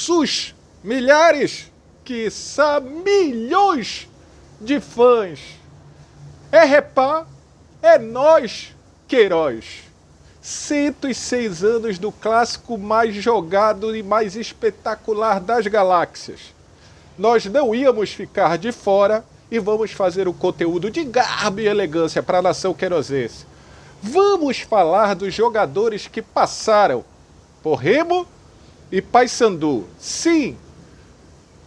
nossos milhares, quiçá milhões de fãs. É repá, é nós, Queiroz. 106 anos do clássico mais jogado e mais espetacular das galáxias. Nós não íamos ficar de fora e vamos fazer um conteúdo de garbo e elegância para a nação queirozense. Vamos falar dos jogadores que passaram por Remo e Paysandu. Sim,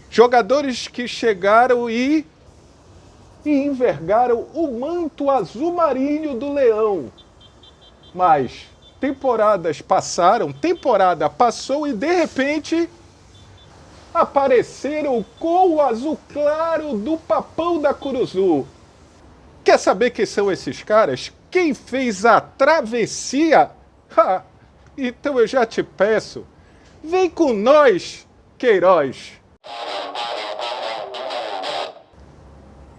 jogadores que chegaram e envergaram o manto azul marinho do Leão. Mas temporadas passaram, temporada passou e de repente apareceram com o azul claro do Papão da Curuzu. Quer saber quem são esses caras? Quem fez a travessia? Então eu já te peço, vem com nós, Queiroz.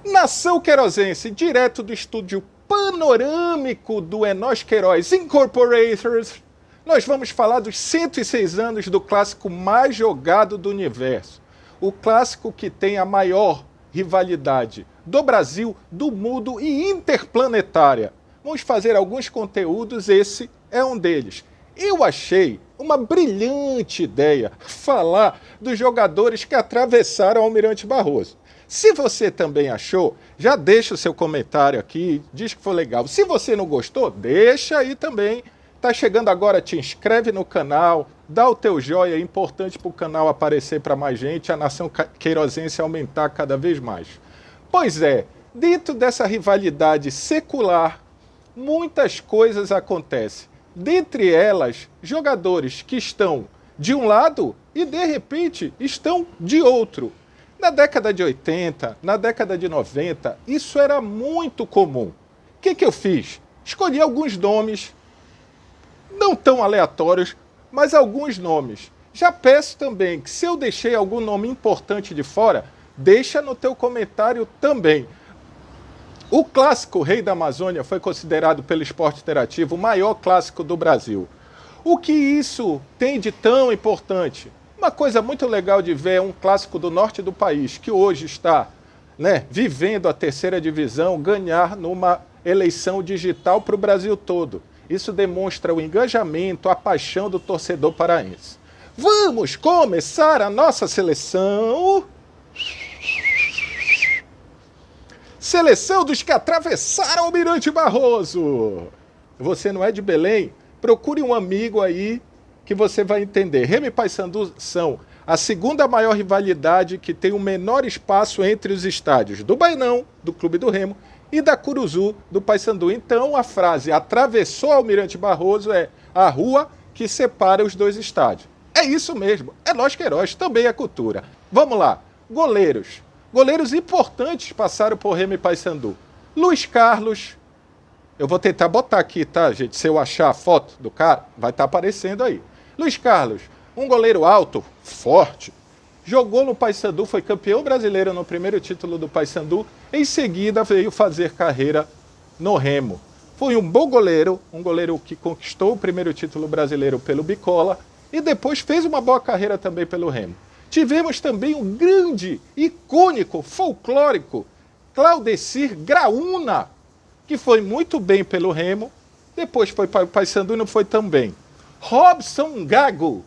Nação queirozense, direto do estúdio panorâmico do É Nós Queiroz Incorporated, nós vamos falar dos 106 anos do clássico mais jogado do universo. O clássico que tem a maior rivalidade do Brasil, do mundo e interplanetária. Vamos fazer alguns conteúdos, esse é um deles. Eu achei uma brilhante ideia falar dos jogadores que atravessaram Almirante Barroso. Se você também achou, já deixa o seu comentário aqui, diz que foi legal. Se você não gostou, deixa aí também. Tá chegando agora, te inscreve no canal, dá o teu joia, é importante para o canal aparecer para mais gente, a nação queirozense aumentar cada vez mais. Pois é, dentro dessa rivalidade secular, muitas coisas acontecem. Dentre elas, jogadores que estão de um lado e de repente estão de outro. Na década de 80, na década de 90, isso era muito comum. O que eu fiz? Escolhi alguns nomes, não tão aleatórios, mas alguns nomes. Já peço também que se eu deixei algum nome importante de fora, deixa no teu comentário também. O clássico Rei da Amazônia foi considerado pelo Esporte Interativo o maior clássico do Brasil. O que isso tem de tão importante? Uma coisa muito legal de ver é um clássico do norte do país, que hoje está, vivendo a terceira divisão, ganhar numa eleição digital para o Brasil todo. Isso demonstra o engajamento, a paixão do torcedor paraense. Vamos começar a nossa seleção. Seleção dos que atravessaram o Almirante Barroso. Você não é de Belém? Procure um amigo aí que você vai entender. Remo e Paysandu são a segunda maior rivalidade que tem o menor espaço entre os estádios do Bainão, do Clube do Remo, e da Curuzu, do Paysandu. Então a frase atravessou Almirante Barroso é a rua que separa os dois estádios. É isso mesmo, é nós Queiroz, também é cultura. Vamos lá, goleiros. Goleiros importantes passaram por Remo e Paysandu. Luiz Carlos, eu vou tentar botar aqui, tá, gente? Se eu achar a foto do cara, vai estar aparecendo aí. Luiz Carlos, um goleiro alto, forte, jogou no Paysandu, foi campeão brasileiro no primeiro título do Paysandu, em seguida veio fazer carreira no Remo. Foi um bom goleiro, um goleiro que conquistou o primeiro título brasileiro pelo Bicola e depois fez uma boa carreira também pelo Remo. Tivemos também um grande, icônico, folclórico, Claudecir Graúna, que foi muito bem pelo Remo, depois foi para o Paysandu e não foi tão bem. Robson Gago,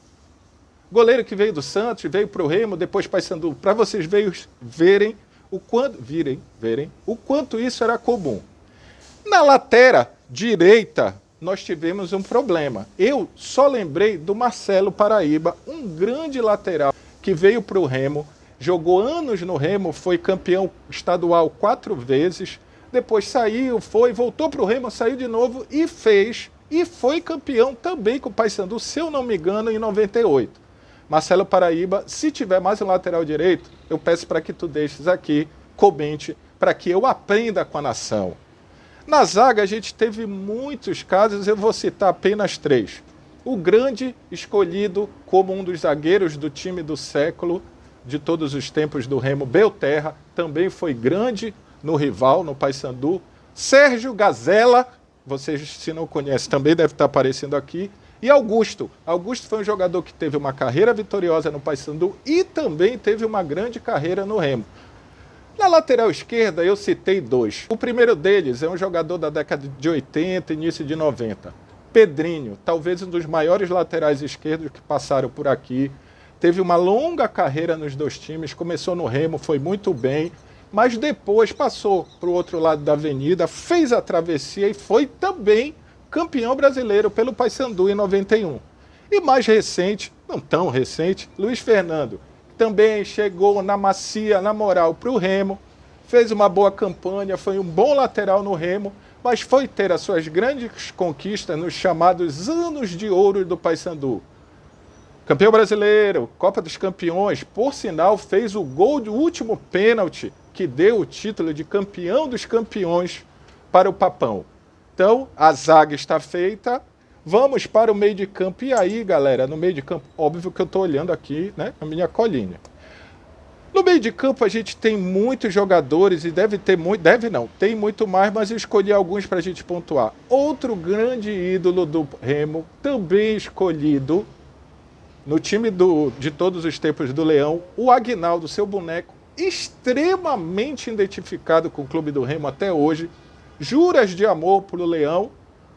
goleiro que veio do Santos, veio para o Remo, depois Paysandu, para vocês verem o quanto isso era comum. Na lateral direita, nós tivemos um problema. Eu só lembrei do Marcelo Paraíba, um grande lateral que veio para o Remo, jogou anos no Remo, foi campeão estadual 4 vezes, depois saiu, voltou para o Remo, saiu de novo e foi campeão também com o Paysandu, se eu não me engano, em 98. Marcelo Paraíba, se tiver mais um lateral direito, eu peço para que tu deixes aqui, comente, para que eu aprenda com a nação. Na zaga a gente teve muitos casos, eu vou citar apenas 3. O grande escolhido como um dos zagueiros do time do século, de todos os tempos do Remo, Belterra, também foi grande no rival, no Paysandu. Sérgio Gazella, vocês se não conhecem, também deve estar aparecendo aqui. E Augusto. Augusto foi um jogador que teve uma carreira vitoriosa no Paysandu e também teve uma grande carreira no Remo. Na lateral esquerda, eu citei dois. O primeiro deles é um jogador da década de 80, início de 90. Pedrinho, talvez um dos maiores laterais esquerdos que passaram por aqui. Teve uma longa carreira nos dois times, começou no Remo, foi muito bem, mas depois passou para o outro lado da avenida, fez a travessia e foi também campeão brasileiro pelo Paysandu em 91. E mais recente, não tão recente, Luiz Fernando. Também chegou na macia, na moral, para o Remo, fez uma boa campanha, foi um bom lateral no Remo, mas foi ter as suas grandes conquistas nos chamados anos de ouro do Paysandu. Campeão brasileiro, Copa dos Campeões, por sinal, fez o gol do último pênalti que deu o título de campeão dos campeões para o Papão. Então, a zaga está feita. Vamos para o meio de campo. E aí, galera, no meio de campo, óbvio que eu estou olhando aqui, né, a minha colinha. No meio de campo a gente tem muitos jogadores e tem muito mais, mas eu escolhi alguns para a gente pontuar. Outro grande ídolo do Remo, também escolhido no time de todos os tempos do Leão, o Aguinaldo, seu boneco, extremamente identificado com o clube do Remo até hoje, juras de amor para o Leão,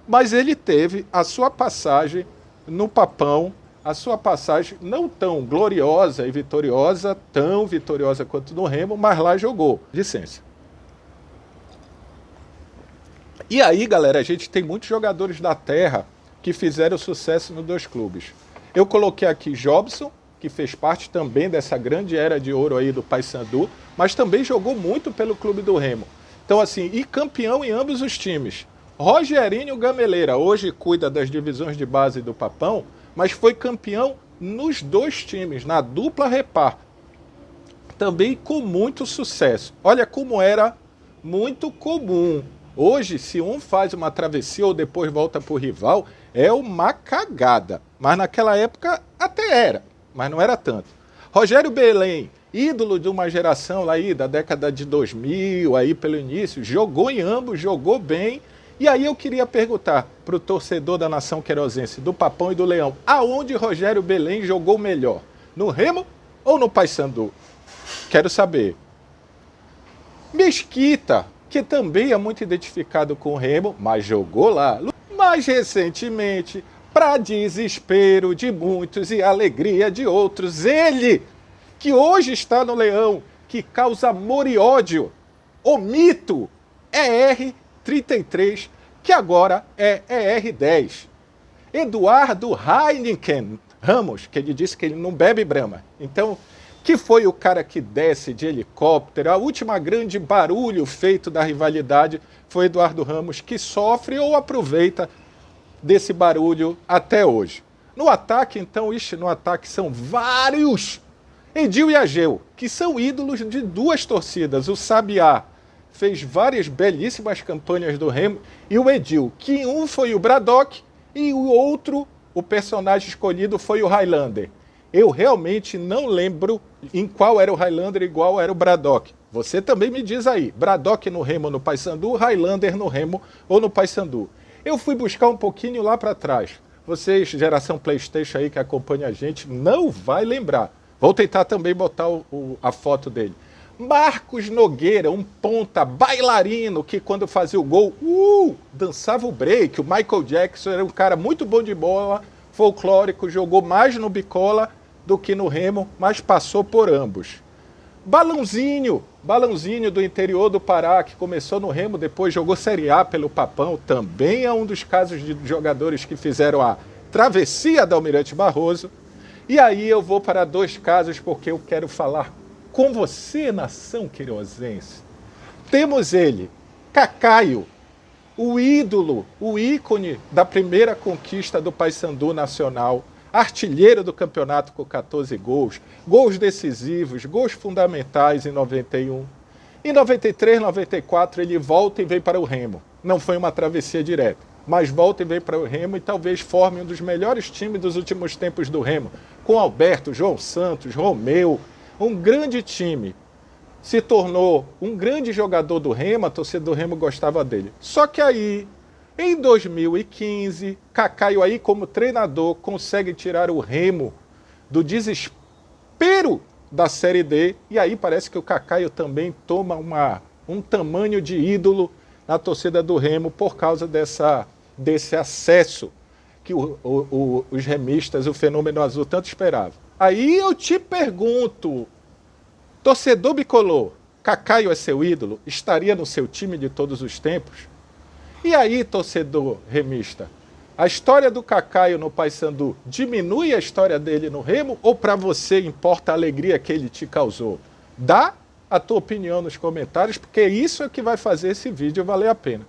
mas ele teve a sua passagem no Papão, a sua passagem não tão gloriosa e vitoriosa, tão vitoriosa quanto no Remo, mas lá jogou. Licença. E aí, galera, a gente tem muitos jogadores da terra que fizeram sucesso nos dois clubes. Eu coloquei aqui Jobson, que fez parte também dessa grande era de ouro aí do Paysandu, mas também jogou muito pelo clube do Remo. Então, assim, e campeão em ambos os times. Rogerinho Gameleira, hoje cuida das divisões de base do Papão, mas foi campeão nos dois times, na dupla repar. Também com muito sucesso. Olha como era muito comum. Hoje, se um faz uma travessia ou depois volta para o rival, é uma cagada. Mas naquela época até era, mas não era tanto. Rogério Belém, ídolo de uma geração lá aí da década de 2000, aí pelo início, jogou em ambos, jogou bem. E aí eu queria perguntar para o torcedor da nação querosense, do Papão e do Leão, aonde Rogério Belém jogou melhor? No Remo ou no Paysandu? Quero saber. Mesquita, que também é muito identificado com o Remo, mas jogou lá. Mais recentemente, para desespero de muitos e alegria de outros, ele, que hoje está no Leão, que causa amor e ódio, o mito ER33, que agora é ER10. Eduardo Heineken Ramos, que ele disse que ele não bebe Brahma. Então, que foi o cara que desce de helicóptero, a última grande barulho feito da rivalidade foi Eduardo Ramos, que sofre ou aproveita desse barulho até hoje. No ataque, então, no ataque são vários. Edil e Ageu, que são ídolos de duas torcidas. O Sabiá fez várias belíssimas campanhas do Remo, e o Edil, que um foi o Braddock e o outro, o personagem escolhido, foi o Highlander. Eu realmente não lembro em qual era o Highlander e qual era o Braddock. Você também me diz aí, Braddock no Remo ou no Paysandu, Highlander no Remo ou no Paysandu. Eu fui buscar um pouquinho lá para trás. Vocês, geração PlayStation aí que acompanha a gente, não vai lembrar. Vou tentar também botar a foto dele. Marcos Nogueira, um ponta bailarino que quando fazia o gol, dançava o break. O Michael Jackson era um cara muito bom de bola, folclórico, jogou mais no Bicola do que no Remo, mas passou por ambos. Balãozinho do interior do Pará, que começou no Remo, depois jogou Série A pelo Papão, também é um dos casos de jogadores que fizeram a travessia da Almirante Barroso. E aí eu vou para dois casos porque eu quero falar com você, nação querosense. Temos ele, Cacaio, o ídolo, o ícone da primeira conquista do Paysandu nacional, artilheiro do campeonato com 14 gols, gols decisivos, gols fundamentais em 91. Em 93, 94 ele volta e vem para o Remo. Não foi uma travessia direta, mas volta e vem para o Remo e talvez forme um dos melhores times dos últimos tempos do Remo, com Alberto, João Santos, Romeu, um grande time. Se tornou um grande jogador do Remo, a torcida do Remo gostava dele. Só que aí, Em 2015, Cacaio aí como treinador consegue tirar o Remo do desespero da Série D, e aí parece que o Cacaio também toma um tamanho de ídolo na torcida do Remo por causa desse acesso que os remistas, o Fenômeno Azul, tanto esperavam. Aí eu te pergunto, torcedor bicolor, Cacaio é seu ídolo? Estaria no seu time de todos os tempos? E aí, torcedor remista, a história do Cacaio no Paysandu diminui a história dele no Remo ou para você importa a alegria que ele te causou? Dá a tua opinião nos comentários, porque isso é que vai fazer esse vídeo valer a pena.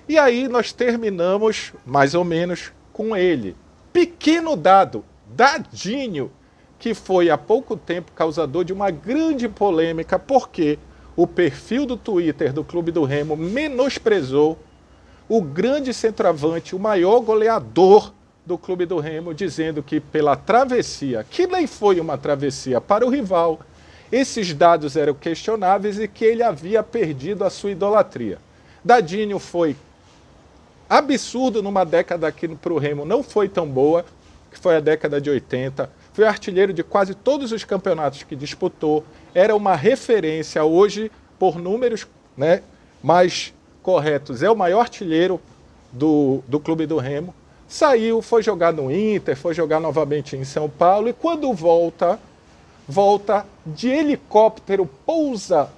E aí nós terminamos, mais ou menos, com ele. Pequeno dado, Dadinho, que foi há pouco tempo causador de uma grande polêmica, porque o perfil do Twitter do Clube do Remo menosprezou o grande centroavante, o maior goleador do Clube do Remo, dizendo que pela travessia, que nem foi uma travessia para o rival, esses dados eram questionáveis e que ele havia perdido a sua idolatria. Dadinho foi absurdo numa década que para o Remo não foi tão boa, que foi a década de 80, foi artilheiro de quase todos os campeonatos que disputou, era uma referência hoje, por números, né, mais corretos, é o maior artilheiro do Clube do Remo, saiu, foi jogar no Inter, foi jogar novamente em São Paulo, e quando volta de helicóptero, pousa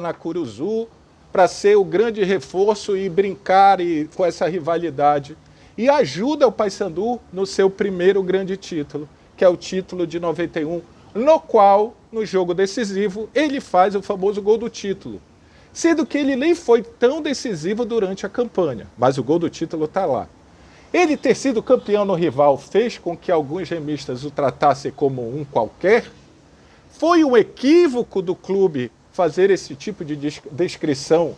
na Curuzu, para ser o grande reforço e brincar com essa rivalidade, e ajuda o Paysandu no seu primeiro grande título, que é o título de 91, no qual, no jogo decisivo, ele faz o famoso gol do título. Sendo que ele nem foi tão decisivo durante a campanha, mas o gol do título está lá. Ele ter sido campeão no rival fez com que alguns remistas o tratassem como um qualquer? Foi um equívoco do clube fazer esse tipo de descrição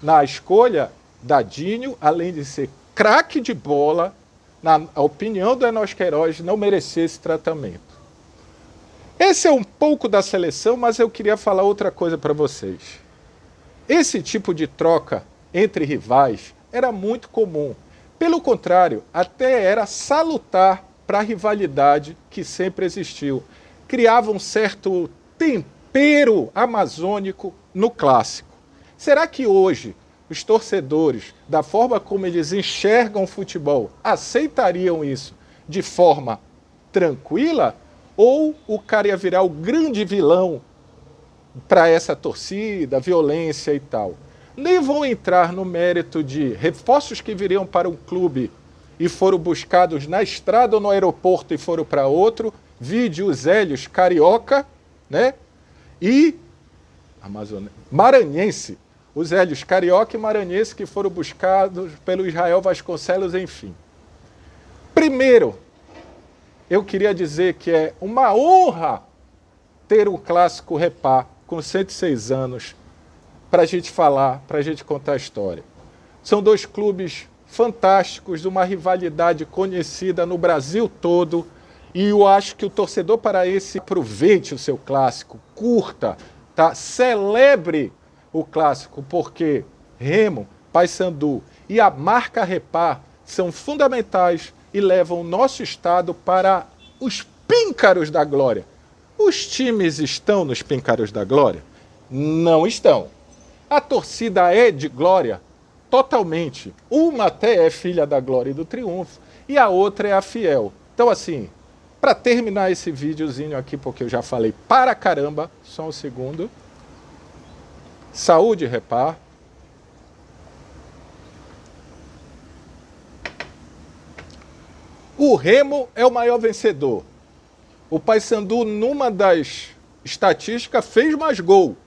na escolha da Dadinho, além de ser craque de bola, na opinião do Enos Queiroz, não merecer esse tratamento. Esse é um pouco da seleção, mas eu queria falar outra coisa para vocês. Esse tipo de troca entre rivais era muito comum. Pelo contrário, até era salutar para a rivalidade que sempre existiu. Criava um certo tempero amazônico no clássico. Será que hoje os torcedores, da forma como eles enxergam o futebol, aceitariam isso de forma tranquila? Ou o cara ia virar o grande vilão para essa torcida, violência e tal? Nem vão entrar no mérito de reforços que viriam para um clube e foram buscados na estrada ou no aeroporto e foram para outro, vide os Hélios Carioca, né? E Maranhense, os Hélios Carioca e Maranhense que foram buscados pelo Israel Vasconcelos, enfim. Primeiro, eu queria dizer que é uma honra ter um clássico Repá com 106 anos para a gente falar, para a gente contar a história. São dois clubes fantásticos, de uma rivalidade conhecida no Brasil todo, e eu acho que o torcedor paraense aproveite o seu clássico, curta, tá? Celebre o clássico, porque Remo, Paysandu e a marca Repá são fundamentais e levam o nosso estado para os píncaros da glória. Os times estão nos píncaros da glória? Não estão. A torcida é de glória? Totalmente. Uma até é filha da glória e do triunfo, e a outra é a fiel. Então, assim, para terminar esse videozinho aqui, porque eu já falei para caramba, só um segundo. Saúde, Repá. O Remo é o maior vencedor. O Paysandu, numa das estatísticas, fez mais gol.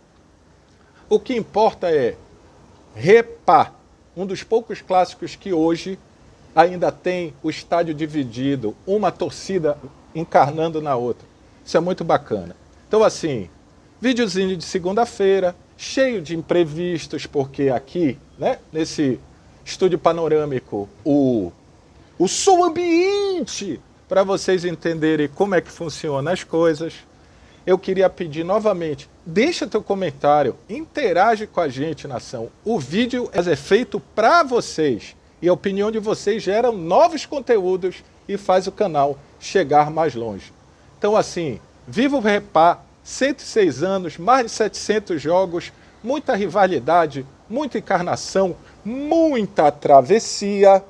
O que importa é Repá, um dos poucos clássicos que hoje ainda tem o estádio dividido, uma torcida encarnando na outra. Isso é muito bacana. Então, assim, videozinho de segunda-feira, cheio de imprevistos, porque aqui, né, nesse estúdio panorâmico, o som ambiente, para vocês entenderem como é que funcionam as coisas. Eu queria pedir novamente, Deixa teu comentário, interage com a gente, nação. O vídeo é feito para vocês e a opinião de vocês gera novos conteúdos e faz o canal chegar mais longe. Então assim, viva o Repá, 106 anos, mais de 700 jogos, muita rivalidade, muita encarnação, muita travessia.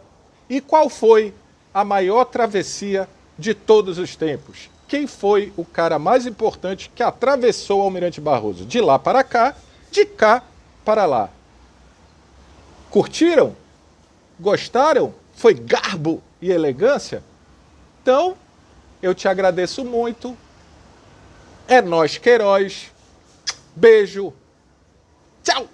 E qual foi a maior travessia de todos os tempos? Quem foi o cara mais importante que atravessou o Almirante Barroso? De lá para cá, de cá para lá. Curtiram? Gostaram? Foi garbo e elegância? Então, eu te agradeço muito. É nós, Queiroz. Beijo. Tchau!